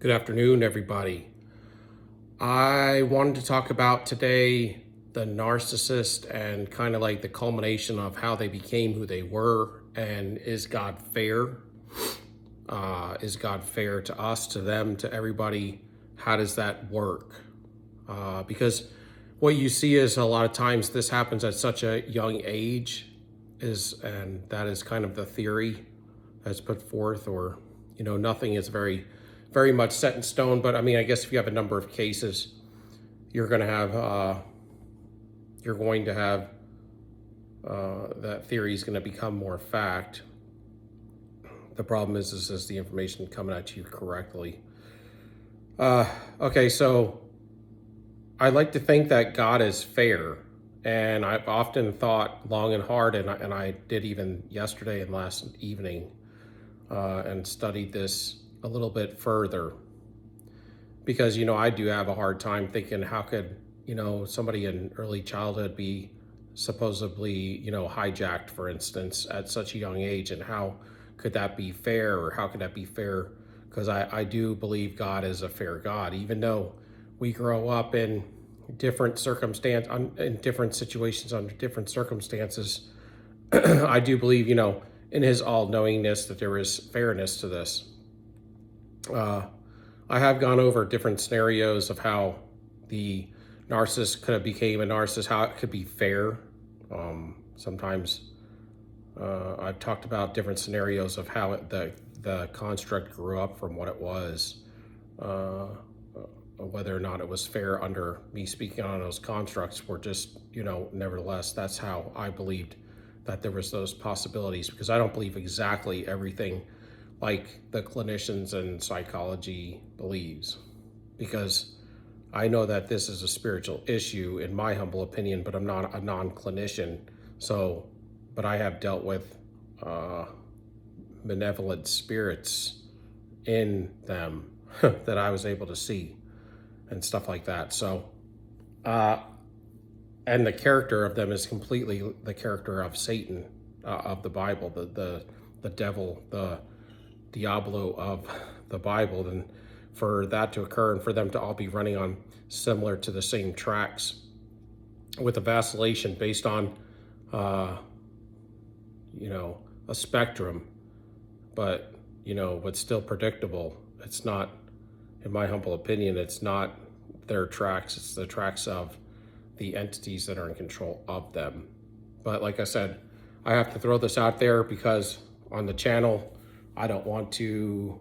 Good afternoon, everybody. I wanted to talk about today the narcissist and kind of like the culmination of how they became who they were, and is God fair? Is God fair to us, to them, to everybody? How does that work? Because what you see is a lot of times this happens at such a young age, and that is kind of the theory that's put forth, or nothing is very much set in stone. But I mean, I guess if you have a number of cases, you're going to have that theory is going to become more fact. The problem is the information coming at you correctly. Okay, so I like to think that God is fair, and I've often thought long and hard, and I did even yesterday and last evening, and studied this a little bit further, because I do have a hard time thinking, how could somebody in early childhood be supposedly hijacked, for instance, at such a young age, and how could that be fair, or how could that be fair? Because I do believe God is a fair God, even though we grow up in different in different situations, under different circumstances. I do believe in his all-knowingness that there is fairness to this. I have gone over different scenarios of how the narcissist could have became a narcissist, how it could be fair. Sometimes I've talked about different scenarios of how the construct grew up from what it was, whether or not it was fair under me speaking on those constructs, were just, nevertheless, that's how I believed that there was those possibilities, because I don't believe exactly everything like the clinicians and psychology believes, because I know that this is a spiritual issue, in my humble opinion, but I'm not a non-clinician. So, but I have dealt with benevolent spirits in them that I was able to see and stuff like that. So, and the character of them is completely the character of Satan, of the Bible, the devil, the Diablo of the Bible. And for that to occur, and for them to all be running on similar to the same tracks, with a vacillation based on a spectrum, but what's still predictable. It's not, in my humble opinion, it's not their tracks, it's the tracks of the entities that are in control of them. But like I said, I have to throw this out there, because on the channel, I don't want to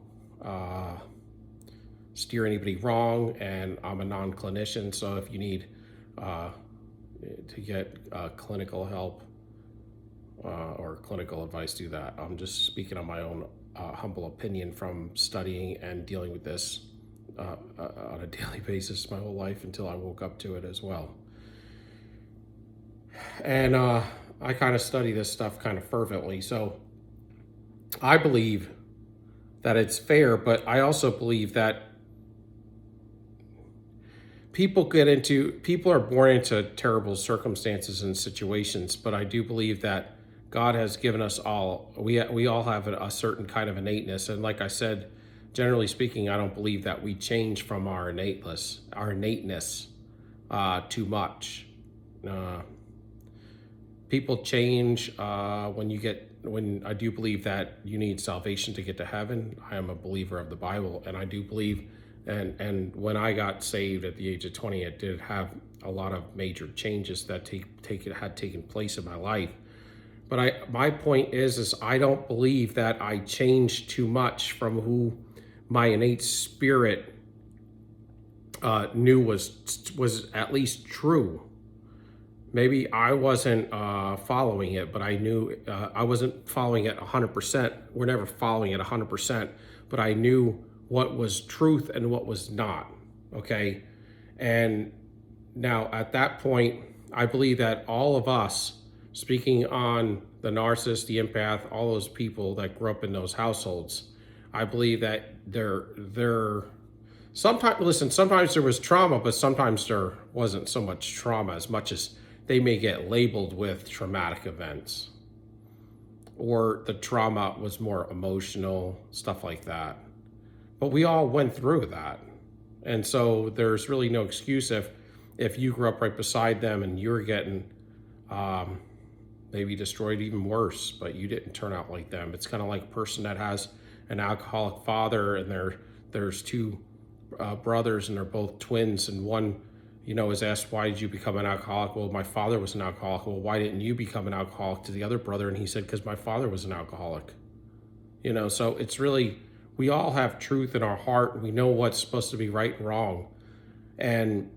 steer anybody wrong, and I'm a non-clinician. So if you need to get clinical help or clinical advice, do that. I'm just speaking on my own humble opinion from studying and dealing with this on a daily basis my whole life, until I woke up to it as well. And I kind of study this stuff kind of fervently. So I believe that it's fair, but I also believe that people are born into terrible circumstances and situations, but I do believe that God has given us all, we all have a certain kind of innateness. And like I said, generally speaking, I don't believe that we change from our innateness too much. People change when I do believe that you need salvation to get to heaven. I am a believer of the Bible, and I do believe, and when I got saved at the age of 20, it did have a lot of major changes that had taken place in my life. But my point is I don't believe that I changed too much from who my innate spirit knew was at least true. Maybe I wasn't following it, but I knew I wasn't following it 100%. We're never following it 100%, but I knew what was truth and what was not, okay? And now at that point, I believe that all of us, speaking on the narcissist, the empath, all those people that grew up in those households, I believe that they're sometimes there was trauma, but sometimes there wasn't so much trauma, as much as they may get labeled with traumatic events, or the trauma was more emotional, stuff like that. But we all went through that. And so there's really no excuse if you grew up right beside them and you're getting um, maybe destroyed even worse, but you didn't turn out like them. It's kind of like a person that has an alcoholic father and there's two brothers and they're both twins, and one, is asked, why did you become an alcoholic? Well, my father was an alcoholic. Well, why didn't you become an alcoholic? To the other brother, and he said, because my father was an alcoholic. So it's really, we all have truth in our heart. We know what's supposed to be right and wrong. And,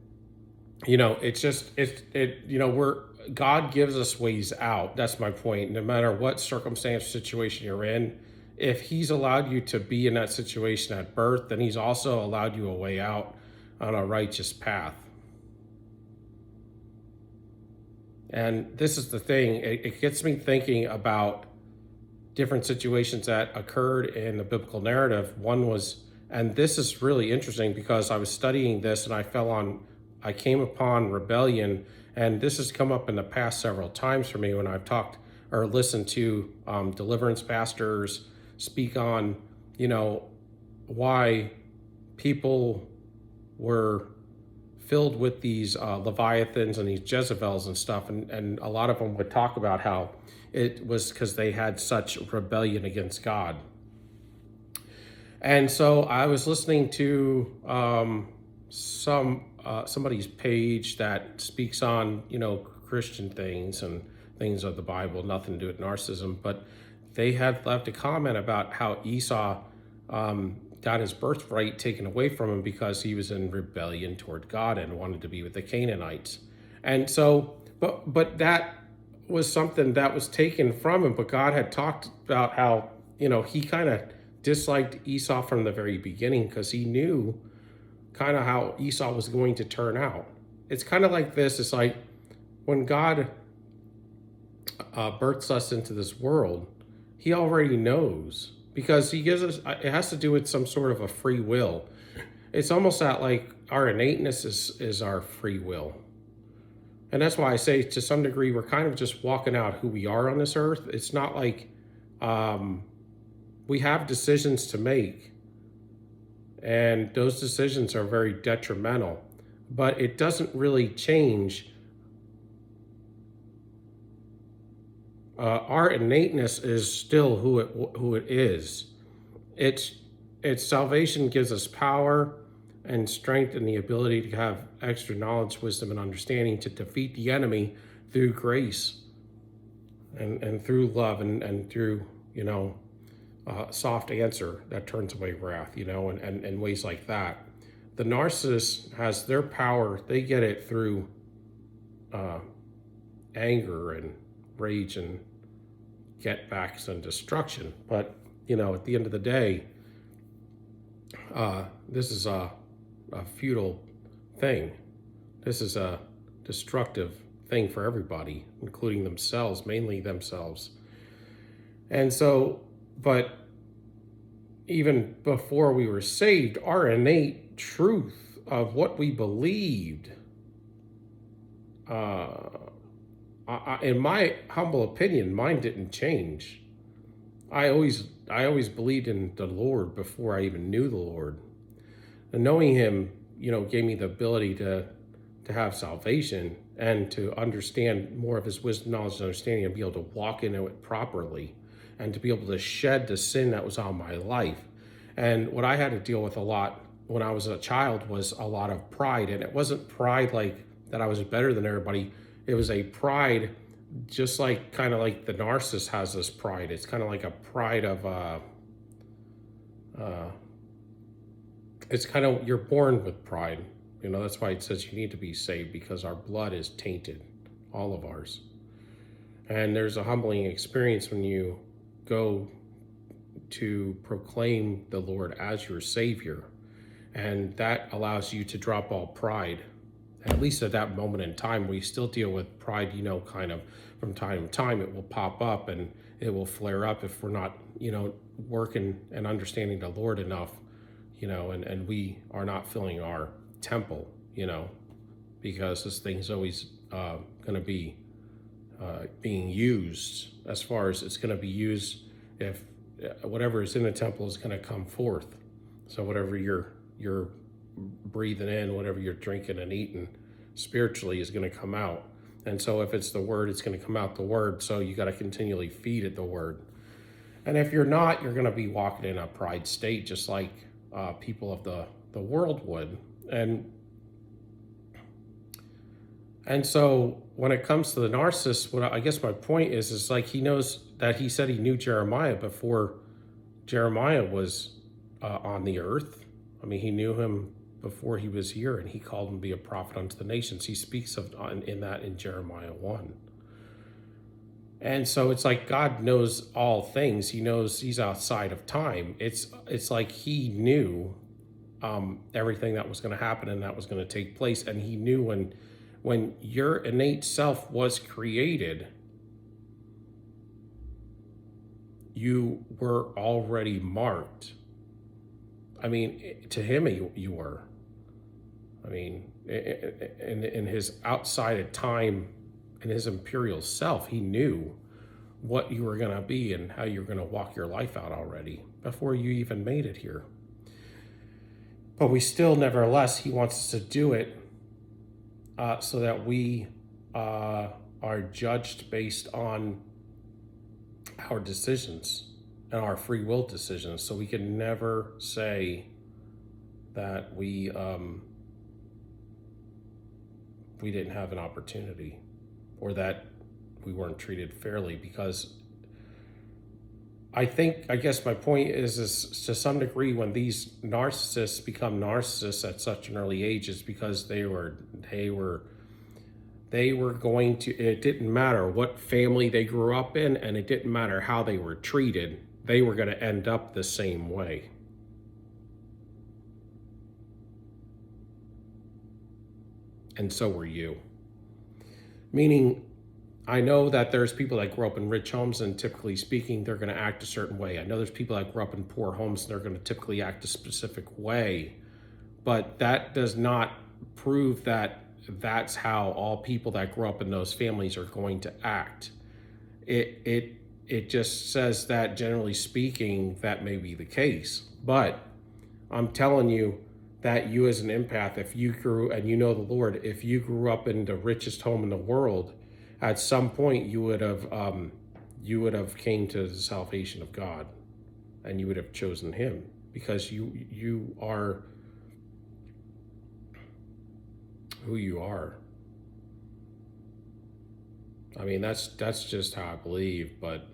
it's just, we're, God gives us ways out. That's my point. No matter what circumstance, situation you're in, if he's allowed you to be in that situation at birth, then he's also allowed you a way out on a righteous path. And this is the thing, it gets me thinking about different situations that occurred in the biblical narrative. One was, and this is really interesting because I was studying this and I came upon rebellion, and this has come up in the past several times for me when I've talked or listened to deliverance pastors speak on, why people were filled with these Leviathans and these Jezebels and stuff. And a lot of them would talk about how it was because they had such rebellion against God. And so I was listening to somebody's page that speaks on, Christian things and things of the Bible, nothing to do with narcissism, but they had left a comment about how Esau got his birthright taken away from him because he was in rebellion toward God and wanted to be with the Canaanites. And so, but that was something that was taken from him. But God had talked about how, he kind of disliked Esau from the very beginning because he knew kind of how Esau was going to turn out. It's kind of like this. It's like when God births us into this world, he already knows, because he gives us, it has to do with some sort of a free will. It's almost that like our innateness is our free will. And that's why I say to some degree, we're kind of just walking out who we are on this earth. It's not like we have decisions to make, and those decisions are very detrimental, but it doesn't really change. Our innateness is still who it is. It's salvation gives us power and strength and the ability to have extra knowledge, wisdom, and understanding to defeat the enemy through grace and through love and through, soft answer that turns away wrath, and ways like that. The narcissist has their power. They get it through anger and rage and get backs and destruction. But, at the end of the day, this is a futile thing. This is a destructive thing for everybody, including themselves, mainly themselves. And so, but even before we were saved, our innate truth of what we believed, in my humble opinion, mine didn't change. I always believed in the Lord before I even knew the Lord. And knowing him, gave me the ability to have salvation and to understand more of his wisdom, knowledge, and understanding, and be able to walk into it properly and to be able to shed the sin that was on my life. And what I had to deal with a lot when I was a child was a lot of pride. And it wasn't pride like that I was better than everybody. It was a pride just like kind of like the narcissist has this pride. It's kind of like a pride of it's kind of, you're born with pride. That's why it says you need to be saved, because our blood is tainted, all of ours. And there's a humbling experience when you go to proclaim the Lord as your Savior, and that allows you to drop all pride. At least at that moment in time, we still deal with pride, kind of from time to time. It will pop up and it will flare up if we're not, working and understanding the Lord enough, and we are not filling our temple, because this thing's always going to be being used, as far as it's going to be used if whatever is in the temple is going to come forth. So whatever you're breathing in, whatever you're drinking and eating spiritually is going to come out. And so if it's the word, it's going to come out the word. So you got to continually feed it the word. And if you're not, you're going to be walking in a pride state, just like people of the world would. And so when it comes to the narcissist, what I guess my point is like he knows that he said he knew Jeremiah before Jeremiah was on the earth. I mean, he knew him before he was here, and he called him to be a prophet unto the nations. He speaks of in that in Jeremiah 1. And so it's like God knows all things. He knows he's outside of time. It's like he knew everything that was going to happen and that was going to take place. And he knew when your innate self was created, you were already marked. I mean, to him, you were. I mean, in his outside of time, in his imperial self, he knew what you were going to be and how you were going to walk your life out already before you even made it here. But we still, nevertheless, he wants us to do it so that we are judged based on our decisions and our free will decisions. So we can never say that we didn't have an opportunity or that we weren't treated fairly, because I guess my point is to some degree, when these narcissists become narcissists at such an early age, is because they were going to, it didn't matter what family they grew up in, and it didn't matter how they were treated, they were going to end up the same way. And so were you. Meaning, I know that there's people that grew up in rich homes, and typically speaking, they're going to act a certain way. I know there's people that grew up in poor homes, and they're going to typically act a specific way. But that does not prove that that's how all people that grew up in those families are going to act. It just says that, generally speaking, that may be the case. But I'm telling you that you as an empath, if you grew, and you know the Lord, if you grew up in the richest home in the world, at some point you would have came to the salvation of God, and you would have chosen him, because you are who you are. I mean, that's just how I believe, but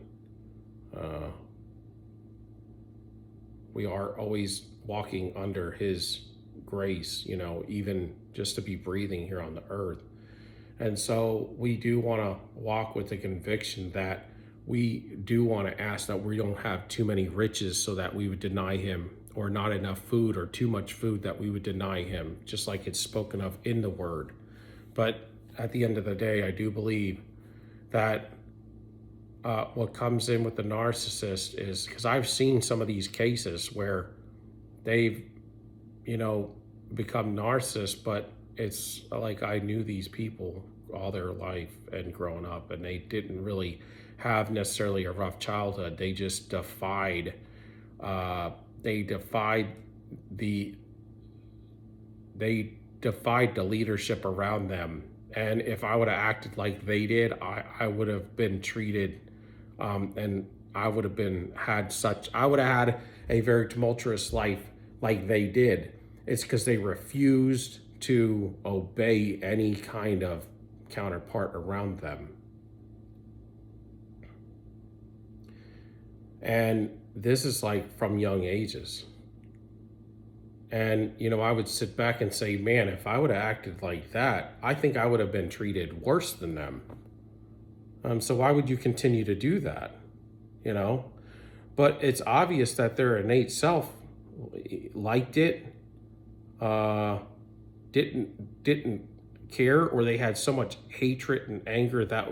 we are always walking under his grace, even just to be breathing here on the earth. And so we do want to walk with the conviction that we do want to ask that we don't have too many riches so that we would deny him, or not enough food or too much food that we would deny him, just like it's spoken of in the word. But at the end of the day, I do believe that what comes in with the narcissist is, because I've seen some of these cases where they've, become narcissists, but it's like I knew these people all their life and growing up, and they didn't really have necessarily a rough childhood. They just defied the leadership around them. And if I would have acted like they did, I would have been treated and I would have had a very tumultuous life like they did. It's because they refused to obey any kind of counterpart around them. And this is like from young ages. And, I would sit back and say, man, if I would have acted like that, I think I would have been treated worse than them. So why would you continue to do that? But it's obvious that their innate self liked it, didn't care, or they had so much hatred and anger that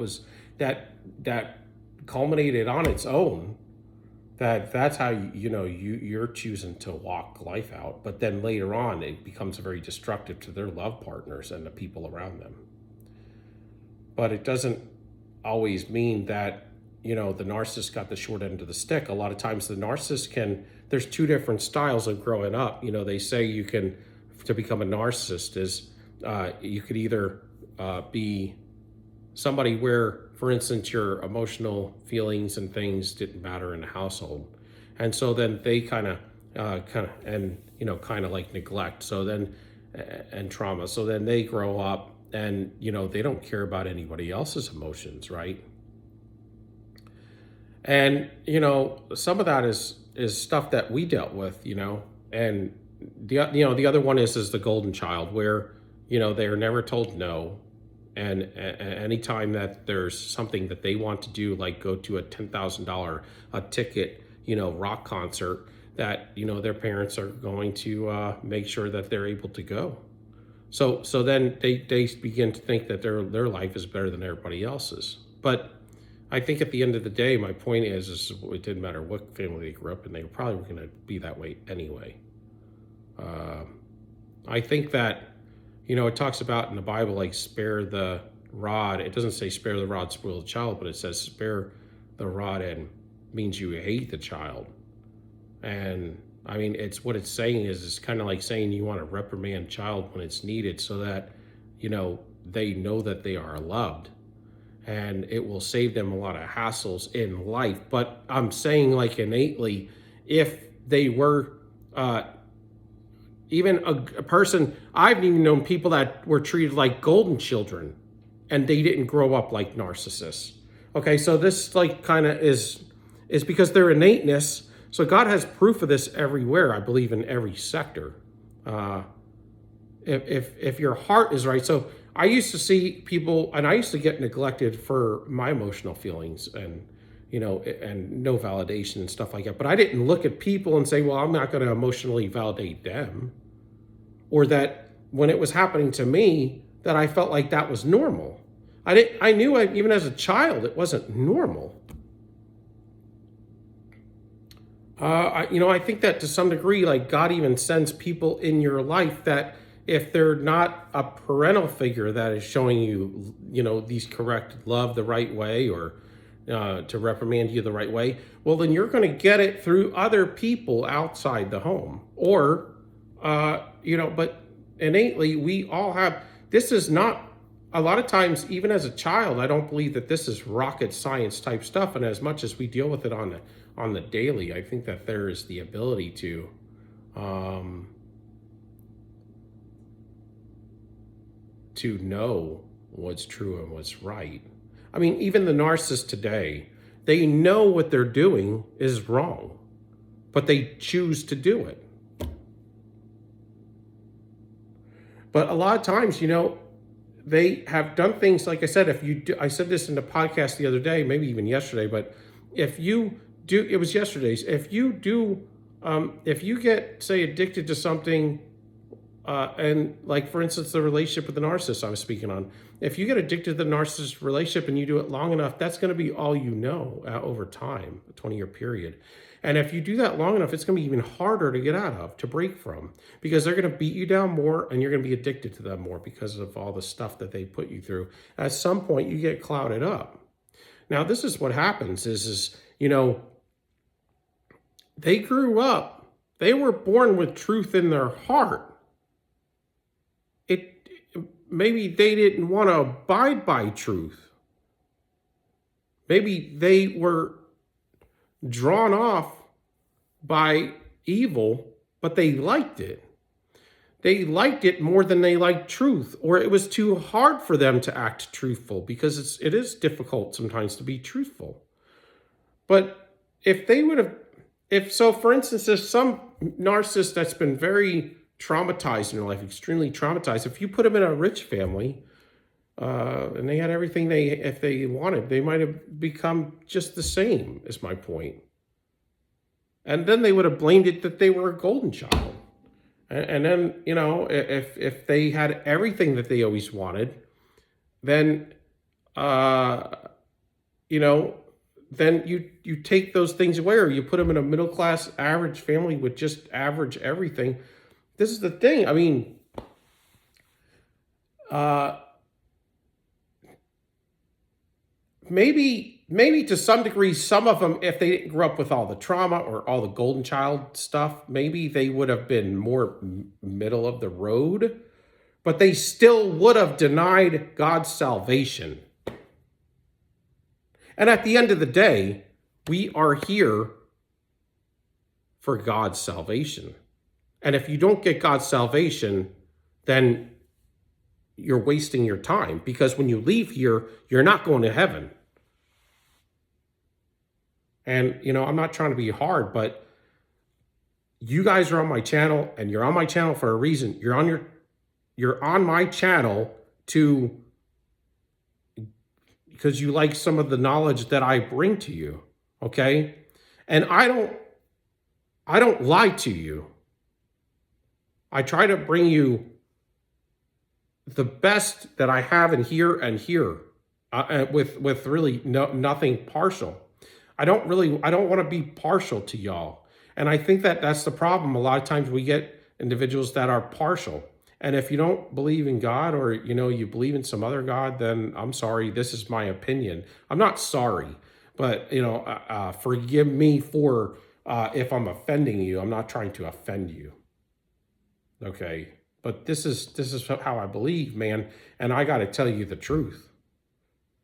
culminated on its own, that's how you're choosing to walk life out. But then later on, it becomes very destructive to their love partners and the people around them. But it doesn't always mean that the narcissist got the short end of the stick. A lot of times the narcissist there's two different styles of growing up. They say you can, to become a narcissist is, you could either be somebody where, for instance, your emotional feelings and things didn't matter in the household. And so then they kind of like neglect. So then, and trauma. So then they grow up and, they don't care about anybody else's emotions, right? And, some of that is stuff that we dealt with, and the other one is the golden child where, they are never told no. And anytime that there's something that they want to do, like go to a $10,000 a ticket, rock concert, that, their parents are going to make sure that they're able to go. So then they begin to think that their life is better than everybody else's. But I think at the end of the day, my point is it didn't matter what family they grew up in, they probably were going to be that way anyway. I think that, it talks about in the Bible, like spare the rod. It doesn't say spare the rod, spoil the child, but it says spare the rod and means you hate the child. And I mean, it's what it's saying is it's kind of like saying you want to reprimand child when it's needed so that, they know that they are loved. And it will save them a lot of hassles in life. But I'm saying, like, innately, if they were even a person, I've even known people that were treated like golden children and they didn't grow up like narcissists. Okay, so this like kind of is because their innateness. So God has proof of this everywhere, I believe, in every sector. If your heart is right. So I used to see people, and I used to get neglected for my emotional feelings and, and no validation and stuff like that. But I didn't look at people and say, well, I'm not going to emotionally validate them. Or that when it was happening to me, that I felt like that was normal. I knew even as a child, it wasn't normal. I think that to some degree, like God even sends people in your life that if they're not a parental figure that is showing you, these correct love the right way or to reprimand you the right way, well, then you're going to get it through other people outside the home. Or, but innately, we all have, this is not, a lot of times, even as a child, I don't believe that this is rocket science type stuff. And as much as we deal with it on the daily, I think that there is the ability to know what's true and what's right. I mean, even the narcissists today, they know what they're doing is wrong, but they choose to do it. But a lot of times, they have done things, like I said, I said this in the podcast the other day, maybe even yesterday, but if you do, it was yesterday's, if you get, say, addicted to something, and like, for instance, the relationship with the narcissist I was speaking on, if you get addicted to the narcissist relationship and you do it long enough, that's going to be all you know over time, a 20-year period. And if you do that long enough, it's going to be even harder to get out of, to break from, because they're going to beat you down more and you're going to be addicted to them more because of all the stuff that they put you through. At some point, you get clouded up. Now, this is what happens is they grew up, they were born with truth in their heart. Maybe they didn't want to abide by truth. Maybe they were drawn off by evil, but they liked it. They liked it more than they liked truth, or it was too hard for them to act truthful because it is difficult sometimes to be truthful. But if they would have, for instance, there's some narcissist that's been very traumatized in their life, extremely traumatized. If you put them in a rich family and they had everything if they wanted, they might have become just the same, is my point. And then they would have blamed it that they were a golden child. And then, if they had everything that they always wanted, then, then you take those things away, or you put them in a middle-class average family with just average everything. This is the thing. I mean, maybe maybe to some degree, some of them, if they didn't grow up with all the trauma or all the golden child stuff, maybe they would have been more middle of the road, but they still would have denied God's salvation. And at the end of the day, we are here for God's salvation. And if you don't get God's salvation, then you're wasting your time, because when you leave here, you're not going to heaven. And, I'm not trying to be hard, but you guys are on my channel, and you're on my channel for a reason. You're on my channel because you like some of the knowledge that I bring to you, okay? And I don't lie to you. I try to bring you the best that I have in here and here, with really nothing partial. I don't want to be partial to y'all. And I think that that's the problem. A lot of times we get individuals that are partial. And if you don't believe in God, or, you believe in some other God, then I'm sorry. This is my opinion. I'm not sorry, but, forgive me for, if I'm offending you. I'm not trying to offend you. Okay. But this is how I believe, man. And I got to tell you the truth,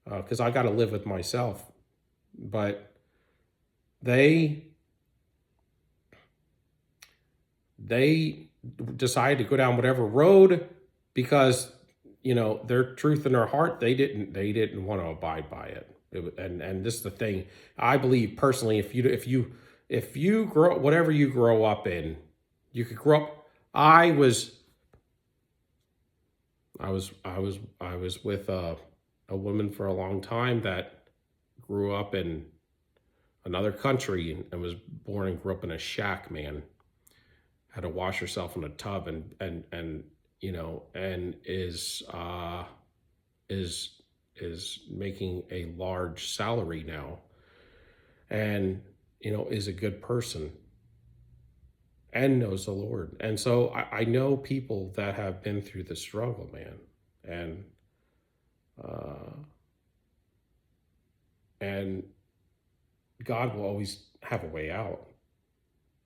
because I got to live with myself. But they decided to go down whatever road because, their truth in their heart, they didn't want to abide by it. And this is the thing. I believe personally, if you grow, whatever you grow up in, you could grow up. I was with a woman for a long time that grew up in another country and was born and grew up in a shack, man. Had to wash herself in a tub and is making a large salary now, and is a good person and knows the Lord. And so I know people that have been through the struggle, man. And God will always have a way out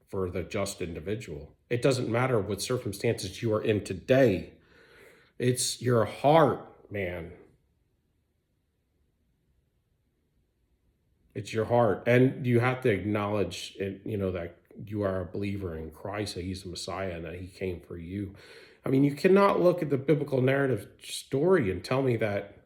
for the just individual. It doesn't matter what circumstances you are in today. It's your heart, man. It's your heart. And you have to acknowledge, that you are a believer in Christ, that he's the Messiah and that he came for you. I mean, you cannot look at the biblical narrative story and tell me that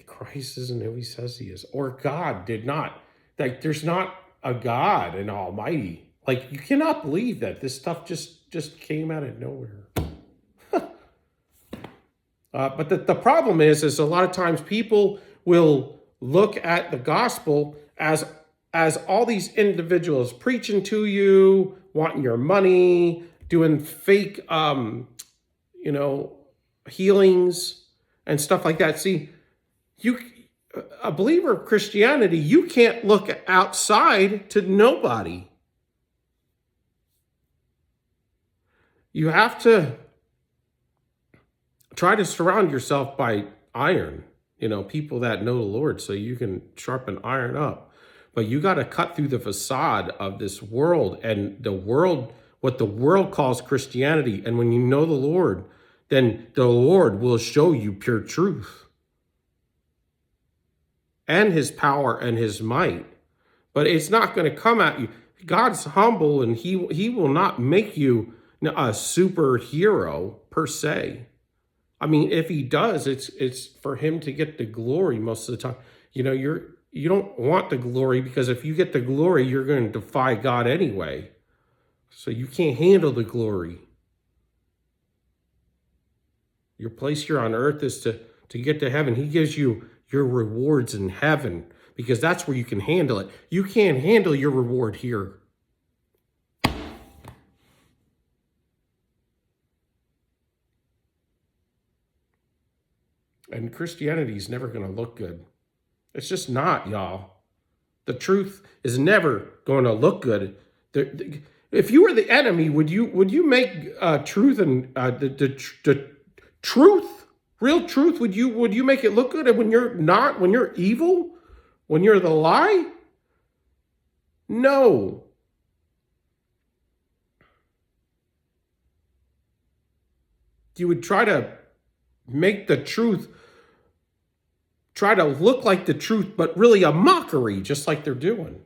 Christ isn't who he says he is, or God did not. Like, there's not a God and Almighty. Like, you cannot believe that this stuff just came out of nowhere. But the problem is a lot of times people will look at the gospel as all these individuals preaching to you, wanting your money, doing fake, healings and stuff like that. See, a believer of Christianity, you can't look outside to nobody. You have to try to surround yourself by iron, people that know the Lord, so you can sharpen iron up. But you got to cut through the facade of this world and what the world calls Christianity. And when you know the Lord, then the Lord will show you pure truth and his power and his might. But it's not going to come at you. God's humble, and he will not make you a superhero per se. I mean, if he does, it's for him to get the glory most of the time. You don't want the glory, because if you get the glory, you're going to defy God anyway. So you can't handle the glory. Your place here on earth is to get to heaven. He gives you your rewards in heaven, because that's where you can handle it. You can't handle your reward here. And Christianity is never going to look good. It's just not, y'all. The truth is never going to look good. If you were the enemy, would you make truth and the truth, real truth, would you make it look good? And when you're not, when you're evil, when you're the lie? No. You would try to make the truth, try to look like the truth, but really a mockery, just like they're doing.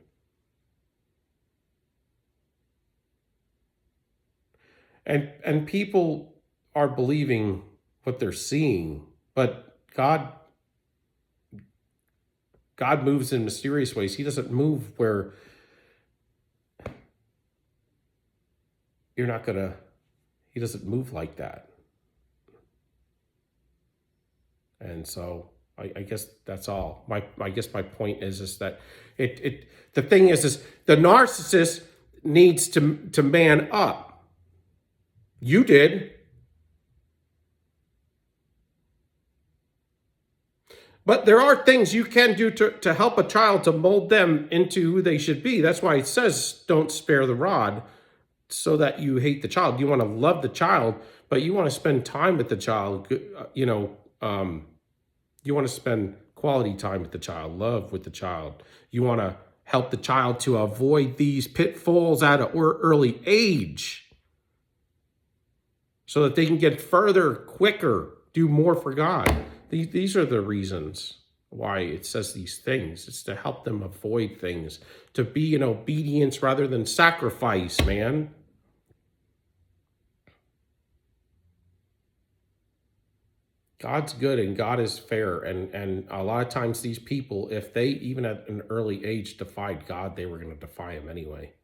And people are believing what they're seeing, but God moves in mysterious ways. He doesn't move where you're not gonna, he doesn't move like that. And so I guess that's all. I guess my point is that the thing is the narcissist needs to man up. You did. But there are things you can do to help a child, to mold them into who they should be. That's why it says don't spare the rod, so that you hate the child. You want to love the child, but you want to spend time with the child. You want to spend quality time with the child, love with the child. You want to help the child to avoid these pitfalls at an early age, so that they can get further quicker, do more for God. These are the reasons why it says these things. It's to help them avoid things, to be in obedience rather than sacrifice, man. God's good and God is fair. And a lot of times these people, if they even at an early age defied God, they were going to defy him anyway.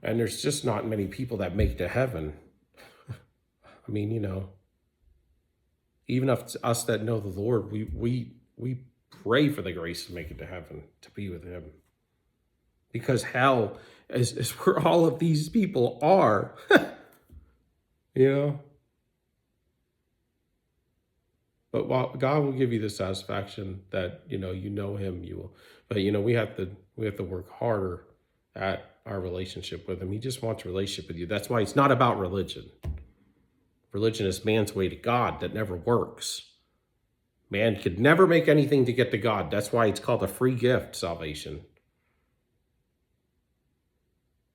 And there's just not many people that make it to heaven. I mean, even us that know the Lord, we pray for the grace to make it to heaven, to be with him. Because hell is where all of these people are. But while God will give you the satisfaction that you know him, you will. But we have to work harder at our relationship with him. He just wants a relationship with you. That's why it's not about religion. Religion is man's way to God. That never works. Man could never make anything to get to God. That's why it's called a free gift, salvation.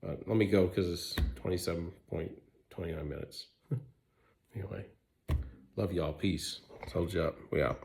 Let me go because it's 27.29 minutes. Anyway, love y'all. Peace. Told you up. We out.